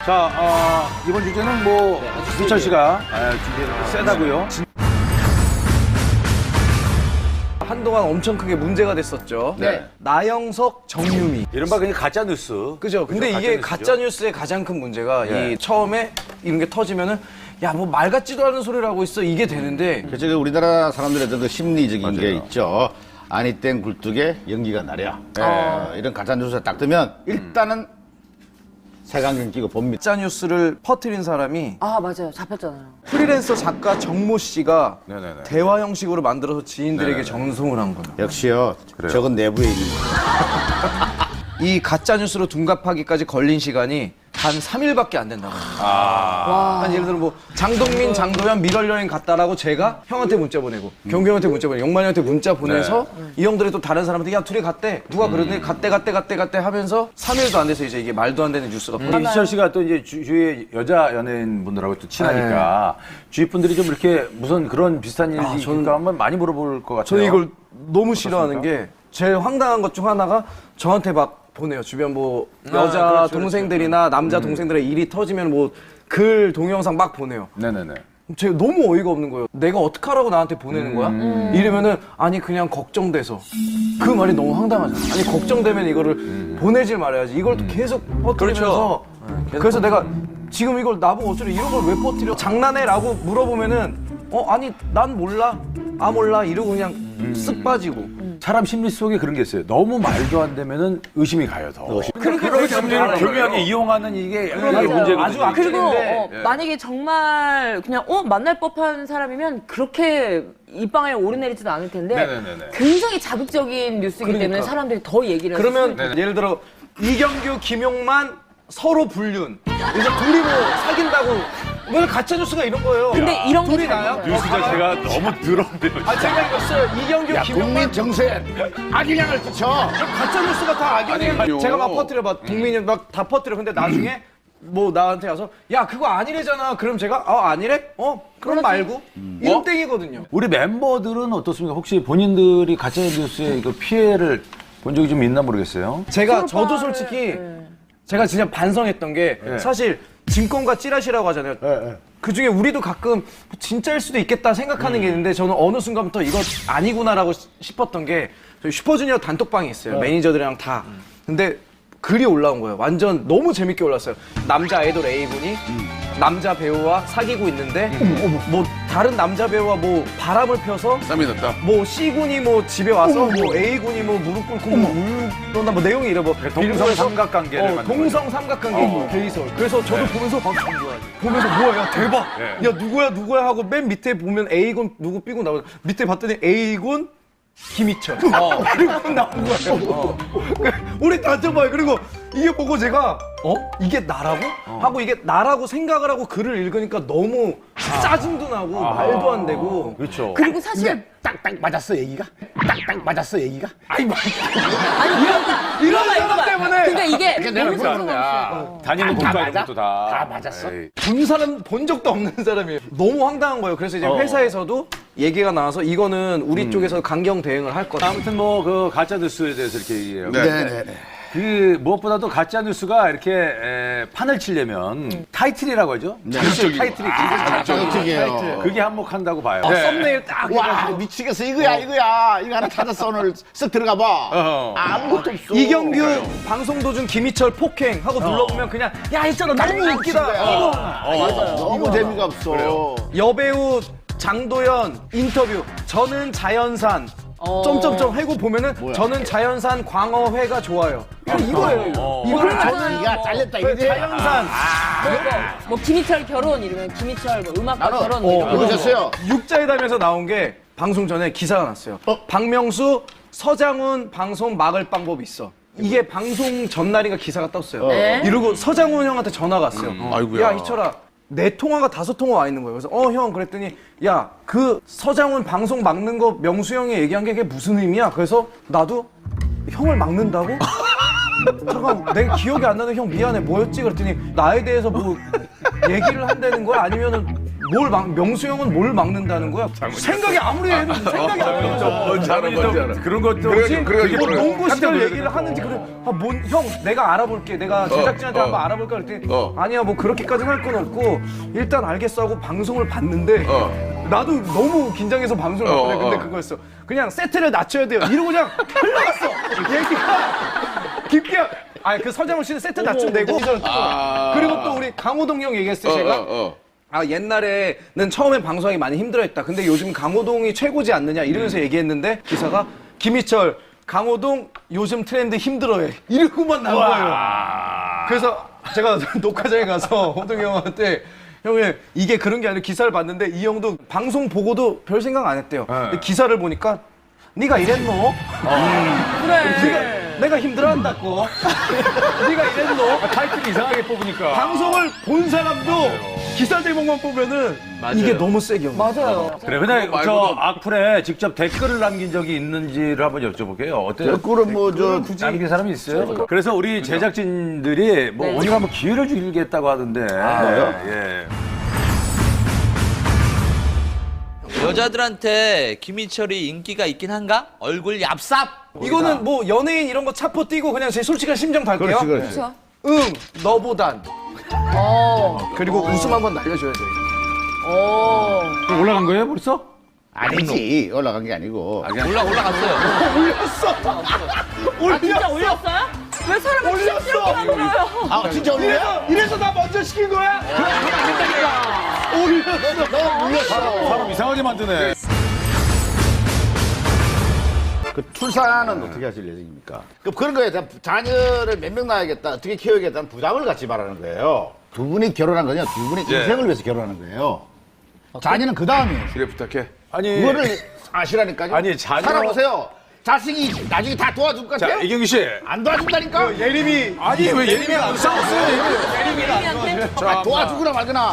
자, 이번 주제는 뭐 수철 씨가 준비를 세다고요. 한동안 엄청 크게 문제가 됐었죠. 네. 나영석, 정유미. 이른바 그냥 가짜 뉴스. 그죠? 근데 그죠? 이게 가짜뉴스죠. 가짜뉴스의 가장 큰 문제가 예. 이 처음에 이런 게 터지면은 야, 뭐 말 같지도 않은 소리를 하고 있어. 이게 되는데 그래서 우리나라 사람들의 어떤 그 심리적인 맞아요. 게 있죠. 아니 땡 굴뚝에 연기가 나랴. 이런 가짜 뉴스가 딱 뜨면 일단은 색안경 끼고 봅니다. 가짜뉴스를 퍼뜨린 사람이 아 맞아요, 잡혔잖아요. 프리랜서 작가 정모 씨가 네네네. 대화 형식으로 만들어서 지인들에게 네네네. 전송을 한 거예요. 역시요. 그래요. 저건 내부에 있는 거예요. 이 가짜뉴스로 둔갑하기까지 걸린 시간이 단 3일밖에 안 된다고 합니다. 와. 예를 들어 뭐 장동민, 장도연 미럴 여행 갔다라고 제가 형한테 문자 보내고 경규 형한테 문자 보내고 영만이 형한테 문자 보내서 이 형들이 또 다른 사람한테 야 둘이 갔대 누가 그러더니 갔대 하면서 3일도 안 돼서 이제 이게 말도 안 되는 뉴스가 수철 씨가 또 이제 주위에 여자 연예인분들하고 또 친하니까 주위 분들이 좀 이렇게 무슨 그런 비슷한 일이 있을까 한번 많이 물어볼 것 같아요. 저는 이걸 너무 싫어하는 게 제일 황당한 것 중 하나가 저한테 막 보내요. 주변 뭐 여자 그렇죠, 동생들이나 남자 동생들의 일이 터지면 뭐 글 동영상 막 보내요. 네네네. 제가 너무 어이가 없는 거예요. 내가 어떡하라고 나한테 보내는 거야? 이러면은 아니 그냥 걱정돼서 그 말이 너무 황당하잖아. 아니 걱정되면 이거를 보내질 말아야지. 이걸 또 계속 퍼뜨리면서 그래서 내가 지금 이걸 나보고 어쩌래 이런 걸 왜 퍼뜨려? 장난해라고 물어보면은 아니 난 몰라. 아 몰라 이러고 그냥 쓱 빠지고. 사람 심리 속에 그런 게 있어요. 너무 말도 안 되면은 의심이 가요, 더. 그러니까 그런 그렇게 심리를 알아요. 교묘하게 이용하는 이게 맞아요. 문제거든요. 아주 그리고 악질인데 만약에 정말 그냥 만날 법한 사람이면 그렇게 입방에 오르내리지도 않을 텐데 네네네네. 굉장히 자극적인 뉴스이기 때문에 그러니까. 사람들이 더 얘기를 그러면 해서 예를 들어 이경규, 김용만 서로 불륜. 그래서 둘이 뭐 사귄다고 왜 가짜 뉴스가 이런 거예요? 근데 이런 게 둘이 나요? 잘못해요. 뉴스 자체가 너무 더러운데요. 제가 이겼어요. 이경규, 김용만 국민 정세 악영향을 끼쳐. 가짜 뉴스가 다 악영이에요. 아니요. 제가 막 퍼뜨려봐. 동민이 막 다 퍼뜨려. 근데 나중에 뭐 나한테 와서 야 그거 아니래잖아. 그럼 제가 아니래? 그럼 말고 이런 땡이거든요. 우리 멤버들은 어떻습니까? 혹시 본인들이 가짜 뉴스에 이거 피해를 본 적이 좀 있나 모르겠어요. 저도 솔직히 제가 진짜 반성했던 게 사실 증권가 찌라시라고 하잖아요. 그중에 우리도 가끔 진짜일 수도 있겠다 생각하는 게 있는데 저는 어느 순간부터 이거 아니구나라고 싶었던 게 저희 슈퍼주니어 단톡방이 있어요. 매니저들이랑 다. 근데 글이 올라온 거예요. 완전 너무 재밌게 올랐어요. 남자 아이돌 A군이 남자 배우와 사귀고 있는데 뭐 다른 남자 배우와 뭐 바람을 펴서 땀이 났다. 뭐 C군이 뭐 집에 와서 뭐 A군이 뭐 무릎 꿇고 뭐 울던다 뭐 내용이 이래 뭐 동성 빌보에서 삼각관계를 만든 동성 삼각관계 게이설. 그래서 저도 보면서 뭐야 야 대박. 야 누구야 하고 맨 밑에 보면 A군 누구 B군 나오고 밑에 봤더니 A군 김희철. 그리고 나온 거예요. 우리 단톡방에 그리고 이게 보고 제가 이게 나라고? 하고 이게 나라고 생각을 하고 글을 읽으니까 너무 짜증도 나고 말도 안 되고. 그렇죠. 그리고 사실 딱딱 맞았어 얘기가? 딱딱 맞았어 얘기가? 아니 이런 사람 때문에. 그러니까 이게 내가 너무 그러는 상관없어요. 거야. 다니는 다 공과 맞아? 이런 것도 다. 다 맞았어? 에이. 본 사람 본 적도 없는 사람이에요. 너무 황당한 거예요. 그래서 이제 회사에서도 얘기가 나와서 이거는 우리 쪽에서 강경 대응을 할 거다. 아무튼 뭐 그 가짜 뉴스에 대해서 이렇게 얘기해요. 네네네. 그 무엇보다도 가짜 뉴스가 이렇게 판을 치려면 타이틀이라고 하죠. 자극적인 타이틀이 자극적이에요. 그게 한몫한다고 봐요. 썸네일 딱 와 미치겠어 이거야 이거 하나 찾았어 오늘 쓱 들어가 봐. 아무것도 없어. 이경규 방송 도중 김희철 폭행 하고 눌러보면 그냥 야 있잖아 너무 웃기다. 너무 재미가 없어. 여배우 장도연 인터뷰 저는 자연산 점점점 해고 보면은 저는 자연산 광어회가 좋아요. 이거예요. 이거를 저는 이가 잘렸다 이거지. 자연산 뭐 김희철 결혼 이러면 김희철 뭐 음악가 나는 결혼 이러면 그러셨어요. 육자의 담에서 나온 게 방송 전에 기사가 났어요. 박명수 서장훈 방송 막을 방법이 있어. 이게 방송 전날인가 기사가 떴어요. 네. 이러고 서장훈 형한테 전화가 왔어요. 아이고야. 야 희철아 내 통화가 5통화 와 있는 거예요. 그래서 형 그랬더니 야 그 서장훈 방송 막는 거 명수 형이 얘기한 게 그게 무슨 의미야? 그래서 나도 형을 막는다고? 잠깐 내 기억이 안 나는 형 미안해 뭐였지? 그랬더니 나에 대해서 뭐 얘기를 한다는 거야? 아니면은 명수 형은 뭘 막는다는 거야? 생각이 아무리 해도 생각이 안 나죠. 뭔지 알아, 뭔지 알아. 그런 것도 혹시 뭐 농구 시절 얘기를 하는지 그래. 형 내가 알아볼게. 내가 제작진한테 한번 알아볼까 그랬더니 아니야 뭐 그렇게까지는 할 건 없고 일단 알겠어 하고 방송을 봤는데 나도 너무 긴장해서 방송을 봤거든. 근데 그거였어. 그냥 세트를 낮춰야 돼요. 이러고 그냥 흘러갔어. 얘기가 깊게. 아니 그 서장훈 씨는 세트 낮춰내고 그리고 또 우리 강호동 형 얘기했어요. 제가. 옛날에는 처음엔 방송하기 많이 힘들어했다. 근데 요즘 강호동이 최고지 않느냐 이러면서 얘기했는데 기사가 김희철, 강호동 요즘 트렌드 힘들어해. 이러고만 나온 거예요. 그래서 제가 녹화장에 가서 호동 형한테 형님 이게 그런 게 아니라 기사를 봤는데 이 형도 방송 보고도 별 생각 안 했대요. 근데 기사를 보니까 네가 이랬노? 그래. 내가 힘들어한다고. 네가 이랬노? 타이틀 이상하게 뽑으니까. 방송을 본 사람도 기사 제목만 보면은 이게 너무 세게 온 거야. 맞아요. 그래, 근데 저 악플에 직접 댓글을 남긴 적이 있는지를 한번 여쭤볼게요. 어때요? 댓글은 뭐저 남긴 사람이 있어요? 그래서 우리 제작진들이 뭐 네. 오늘 한번 기회를 주겠다고 하던데. 예. 여자들한테 김희철이 인기가 있긴 한가? 얼굴 얍삽. 이거는 뭐 연예인 이런 거 차포 띄고 그냥 제 솔직한 심정 달게요. 그렇지. 그렇죠. 응, 너보단. 그리고 어. 웃음 한번 날려줘야 돼. 그럼 올라간 거예요, 벌써? 아니지 올라간 게 아니고. 올라갔어요. 진짜 올렸어요? 왜 사람을 올렸어. 찌질하게 만들어요? 아 진짜 올려? 이래서 나 먼저 시킨 거야? 너 물렸어. 사람 이상하게 만드네. 그 출산은 어떻게 하실 예정입니까? 그런 거에 대한 자녀를 몇 명 낳아야겠다, 어떻게 키워야겠다는 부담을 갖지 말라는 거예요. 두 분이 결혼한 거냐, 두 분의 인생을 위해서 결혼하는 거예요. 자녀는 그 다음이에요. 그래, 부탁해. 아니. 그거를 아시라니까요. 아니, 자녀- 살아보세요. 자식이 나중에 다 도와줄 것 자, 같아요? 이경규 씨. 안 도와준다니까? 예림이. 아니, 왜 예림이랑 싸웠어요? 아, 도와주거나 말거나.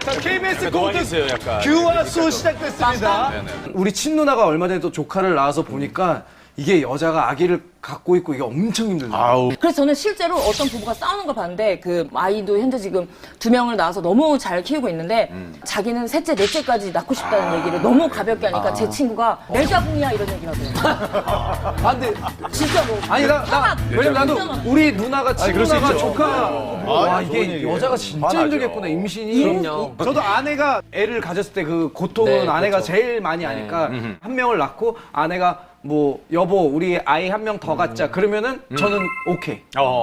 자, KBS 골드 있어요, 약간. 규화수 시작됐습니다. 우리 친누나가 얼마 전에 또 조카를 낳아서 보니까 이게 여자가 아기를 갖고 있고 이게 엄청 힘들다. 아우. 그래서 저는 실제로 어떤 부부가 싸우는 걸 봤는데 그 아이도 현재 지금 2명을 낳아서 너무 잘 키우고 있는데 자기는 셋째, 넷째까지 낳고 싶다는 얘기를 너무 가볍게 하니까 제 친구가 내 자궁이야 이런 얘기를 하더라고요. 아, 근데 진짜 뭐. 아니 왜냐면 나도 진짜 우리 누나가 친누나가 있죠. 조카 와 좋은 이게 얘기예요. 여자가 진짜 화나죠. 힘들겠구나 임신이. 저도 아내가 애를 가졌을 때 그 고통은 아내가 제일 많이 아니까 한 명을 낳고 아내가 뭐 여보 우리 아이 한 명 더 갖자 그러면은 저는 오케이.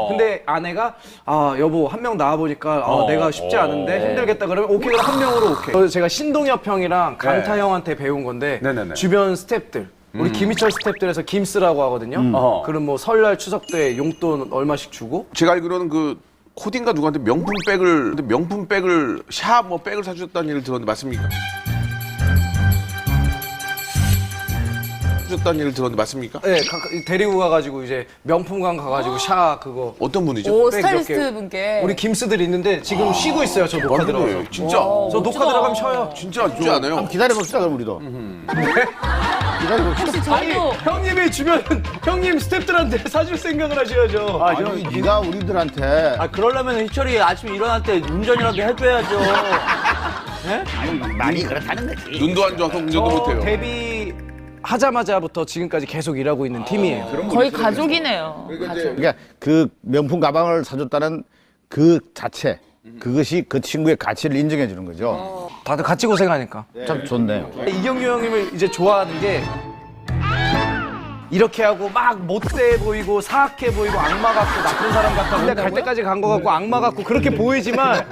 근데 아내가 아 여보 한 명 낳아 보니까 내가 쉽지 않은데 힘들겠다 그러면 오케이 그럼 한 명으로 오케이. 그래서 제가 신동엽 형이랑 강타 형한테 배운 건데 네네네. 주변 스태프들 우리 김희철 스태프들에서 김스라고 하거든요. 그럼 뭐 설날 추석 때 용돈 얼마씩 주고 제가 알기로는 그 코딩가 누구한테 명품 백을 샵 뭐 백을 사주셨다는 얘기를 들었는데 맞습니까? 맞습니까? 네, 데리고 가가지고 이제 명품관 가가지고 샤 그거 어떤 분이죠? 오, 백 스타일리스트 몇 개. 분께. 우리 김스들 있는데 지금 쉬고 있어요. 저 녹화 들어가서. 진짜 저 녹화 들어가면 쉬어요. 진짜 좋지 않아요? 한번 기다려봅시다, 그럼 우리도. 기다려봅시다. 혹시 저희도 형님이 주변 형님 스태프들한테 사줄 생각을 하셔야죠. 아니, 네가 우리들한테. 그러려면 희철이 아침에 일어날 때 운전이라도 해줘야죠. 많이 그렇다는 거지. 눈도 안 좋아서 운전도 못해요. 데뷔 하자마자부터 지금까지 계속 일하고 있는 팀이에요. 거의 가족이네요. 가족. 그러니까 그 명품 가방을 사줬다는 그 자체, 그것이 그 친구의 가치를 인정해 주는 거죠. 다들 같이 고생하니까. 참 좋네요. 이경규 형님을 이제 좋아하는 게 이렇게 하고 막 못돼 보이고 사악해 보이고 악마 같고 나쁜 사람 같아 근데 갈 때까지 간 거 같고 악마 같고 그렇게 보이지만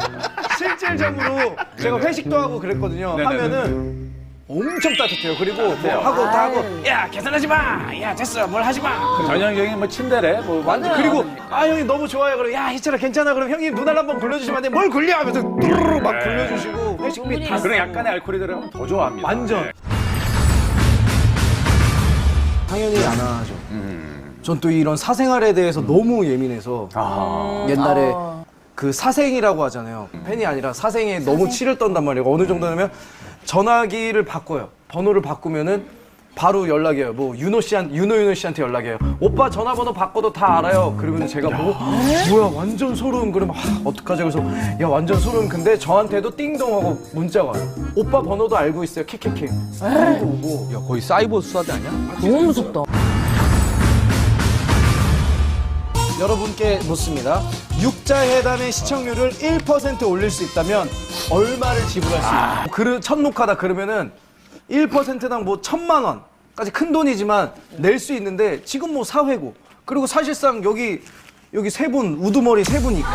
실질적으로 제가 회식도 하고 그랬거든요. 하면은 엄청 따뜻해요. 그리고 뭐 하고 다 하고 야 계산하지 마. 야 됐어 뭘 하지 마. 전형적인 뭐 침대래. 뭐 완전 그리고 아 형님 너무 좋아요. 그럼 야 희철아 괜찮아. 그럼 형님 누나를 한번 굴려주시면 안 돼. 뭘 굴려 하면서 뚜루루 막 굴려주시고 회식비 다 그런 약간의 알코올이 들어가면 더 좋아합니다. 완전. 당연히 안 하죠. 전 또 이런 사생활에 대해서 너무 예민해서 옛날에 그 사생이라고 하잖아요. 팬이 아니라 사생에 너무 치를 떤단 말이에요. 어느 정도냐면 전화기를 바꿔요. 번호를 바꾸면은 바로 연락해요. 뭐 윤호 씨한테 연락해요. 오빠 전화번호 바꿔도 다 알아요. 그러면 제가 보고 뭐야 완전 소름. 그러면 어떡하지? 그래서 야 완전 소름. 근데 저한테도 띵동하고 문자가 와요. 오빠 번호도 알고 있어요. 캐캐캐. 오고. 야 거의 사이버 수사대 아니야? 너무 무섭다. 여러분께 묻습니다. 육자회담의 시청률을 1% 올릴 수 있다면 얼마를 지불할 수 있나요? 첫 녹화다 그러면은 1%당 뭐 1,000만 원까지 큰 돈이지만 낼 수 있는데 지금 뭐 사회고 그리고 사실상 여기 세 분 우두머리 세 분 있고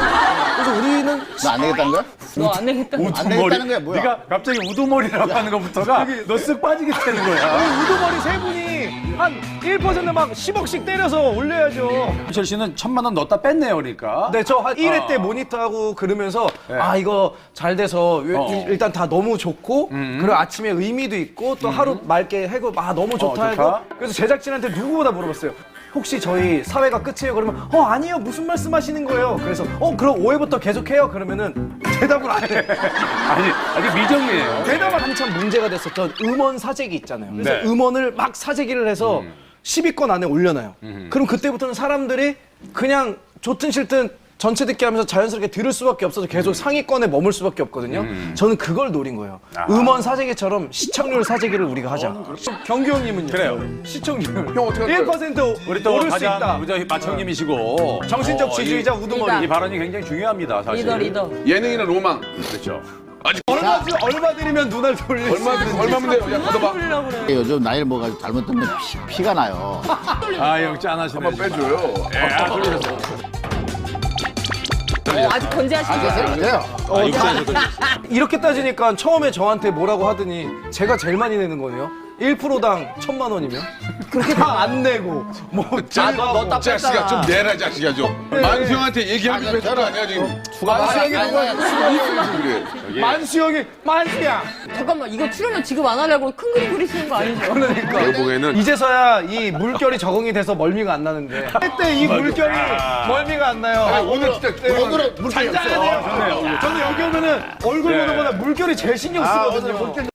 그래서 우리는 너 안 내겠다는 거야? 너 안 내겠다는 거. 안 내겠다는 거야 뭐야? 네가 갑자기 우두머리라고 하는 것부터가 너 쓱 빠지게 되는 거야. 우리 우두머리 세 분이 한 1%막 10억씩 때려서 올려야죠. 철 씨는 1,000만 원 넣었다 뺐네요, 그러니까. 네, 저 한 1회 때 모니터하고 그러면서 아 이거 잘 돼서 일단 다 너무 좋고 그리고 아침에 의미도 있고 또 하루 맑게 해고 아 너무 좋다 좋다. 하고 그래서 제작진한테 누구보다 물어봤어요. 혹시 저희 사회가 끝이에요? 그러면 아니요 무슨 말씀하시는 거예요? 그래서 그럼 5회부터 계속해요? 그러면은 대답을 안 해. 아니, 아직 미정이에요. 대답을 한참 문제가 됐었던 음원 사재기 있잖아요. 그래서 네. 음원을 막 사재기를 해서 10위권 안에 올려놔요. 그럼 그때부터는 사람들이 그냥 좋든 싫든 전체 듣기 하면서 자연스럽게 들을 수밖에 없어서 계속 상위권에 머물 수밖에 없거든요. 저는 그걸 노린 거예요. 음원 사재기처럼 시청률 사재기를 우리가 하자. 경규 형님은요? 그래요. 시청률 형 어떻게 할 거예요? 1% 우리 또 오를 수 있다. 가장 마청님이시고 정신적 지주이자 우두머리. 이 발언이 굉장히 중요합니다, 사실. 리더. 예능이나 로망. 그렇죠. 아직 얼마 드리면 눈알 돌릴 수 얼마면 돼요? 야 걷어봐. 요즘 나이를 먹어가지고 잘못하면 피가 나요. 아, 형 짠하시네. 한번 빼줘요. 아직 건재하신 거야. 그래요. 이렇게 따지니까 처음에 저한테 뭐라고 하더니 제가 제일 많이 내는 거네요. 1%당 1,000만 원이면 그렇게 다 안 내고 뭐 너 자식아 좀 내라 자식아 좀. 만수 형한테 얘기하기로 했던 거 아니야 지금? 만수 형이 만수야. 잠깐만 이거 출연료 지급 안 하려고 큰 그림 그리시는 거 아니죠? 그러니까 내가 보기에는 이제서야 이 물결이 적응이 돼서 멀미가 안 나는데 그때 이 물결이 멀미가 안 나요. 오늘 진짜 오늘은 물결이 없어. 저는 여기 오면은 얼굴 보는 거보다 물결이 제일 신경 쓰거든요.